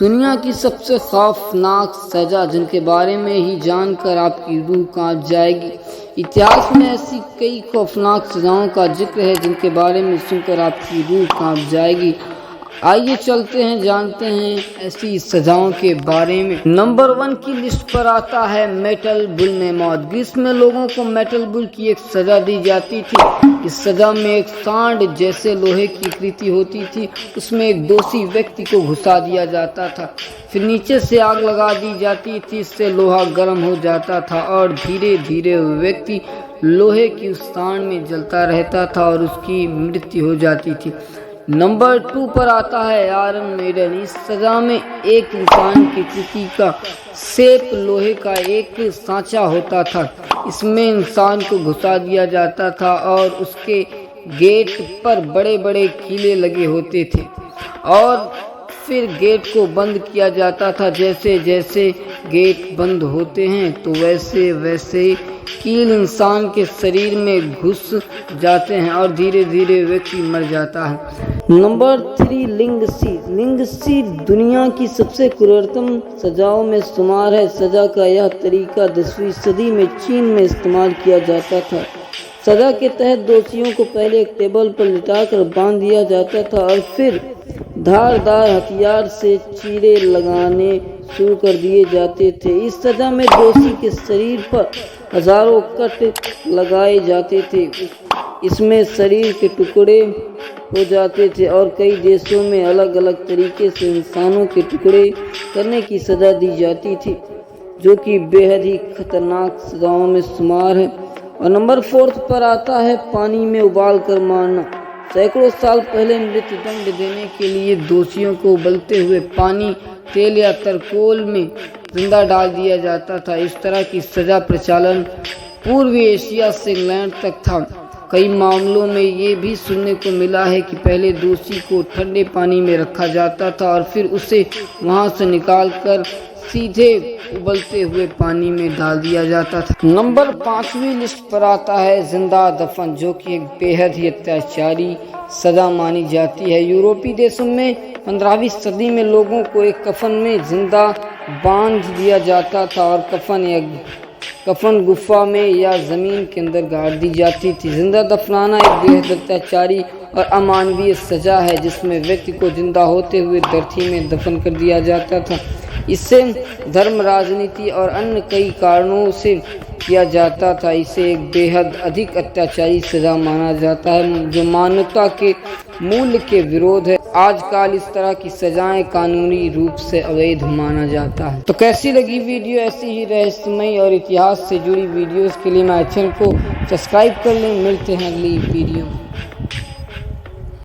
दुनिया की सबसे खौफनाक सज़ा जिनके बारे में ही जानकर आपकी रूह कांप जाएगी। इतिहास में ऐसी कई खौफनाक सज़ाओं का जिक्र है जिनके बारे में सुनकर आपकी रूह कांप जाएगी। आइए चलते हैं, जानते हैं ऐसी सज़ाओं के बारे में। नंबर 1 की लिस्ट पर आता है मेटल बुल में मौत। ग्रीस में लोगों को मेटल बुल की एक सज़ा दी जाती थी। इस सज़ा में एक सांड जैसे लोहे की आकृति होती थी, उसमें एक दोषी व्यक्ति को घुसा दिया जाता था। फिर नीचे से आग लगा दी जाती थी, इससे लोहा गर्म हो जाता था और धीरे धीरे व्यक्ति लोहे की उस सांड में जलता रहता था और उसकी मृत्यु हो जाती थी। नंबर 2 पर आता है आयरन मेडन। इस सज़ा में एक इंसान की आकृति का शेप लोहे का एक सांचा होता था, इसमें इंसान को घुसा दिया जाता था और उसके गेट पर बड़े बड़े कीले लगे होते थे और फिर गेट को बंद किया जाता था। जैसे जैसे गेट बंद होते हैं तो वैसे वैसे कील इंसान के शरीर में घुस जाते हैं और धीरे धीरे व्यक्ति मर जाता है। नंबर 3 लिंग सी दुनिया की सबसे क्रूरतम सजाओं में शुमार है। सजा का यह तरीका 10वीं सदी में चीन में इस्तेमाल किया जाता था। सजा के तहत दोषियों को पहले एक टेबल पर लिटाकर बांध दिया जाता था और फिर धारदार हथियार से चीरे लगाने शुरू कर दिए जाते थे। इस सजा में दोषी के शरीर पर हजारों कट लगाए जाते थे, इसमें शरीर के टुकड़े हो जाते थे और कई देशों में अलग अलग तरीके से इंसानों के टुकड़े करने की सज़ा दी जाती थी, जो कि बेहद ही खतरनाक सज़ाओं में शुमार है। और नंबर 4 पर आता है पानी में उबाल कर मारना। सैकड़ों साल पहले मृत्युदंड देने के लिए दोषियों को उबलते हुए पानी, तेल या तरकोल में जिंदा डाल दिया जाता था। इस तरह की सज़ा प्रचलन पूर्वी एशिया से इंग्लैंड तक था। कई मामलों में ये भी सुनने को मिला है कि पहले दोषी को ठंडे पानी में रखा जाता था और फिर उसे वहां से निकालकर सीधे उबलते हुए पानी में डाल दिया जाता था। नंबर 5वीं लिस्ट पर आता है जिंदा दफन, जो कि एक बेहद ही अत्याचारी सज़ा मानी जाती है। यूरोपीय देशों में 15वीं सदी में लोगों को एक कफन में जिंदा बांध दिया जाता था और कफन गुफा में या ज़मीन के अंदर गाड़ दी जाती थी। जिंदा दफनाना एक बेहद अत्याचारी और अमानवीय सज़ा है जिसमें व्यक्ति को जिंदा होते हुए धरती में दफन कर दिया जाता था। इससे धर्म, राजनीति और अन्य कई कारणों से किया जाता था। इसे एक बेहद अधिक अत्याचारी सज़ा माना जाता है जो मानवता के मूल्य के विरोध है। आजकल इस तरह की सजाएं कानूनी रूप से अवैध माना जाता है। तो कैसी लगी वीडियो? ऐसी ही रहस्यमयी और इतिहास से जुड़ी वीडियोस के लिए मेरे चैनल को सब्सक्राइब कर लें। मिलते हैं अगली वीडियो में।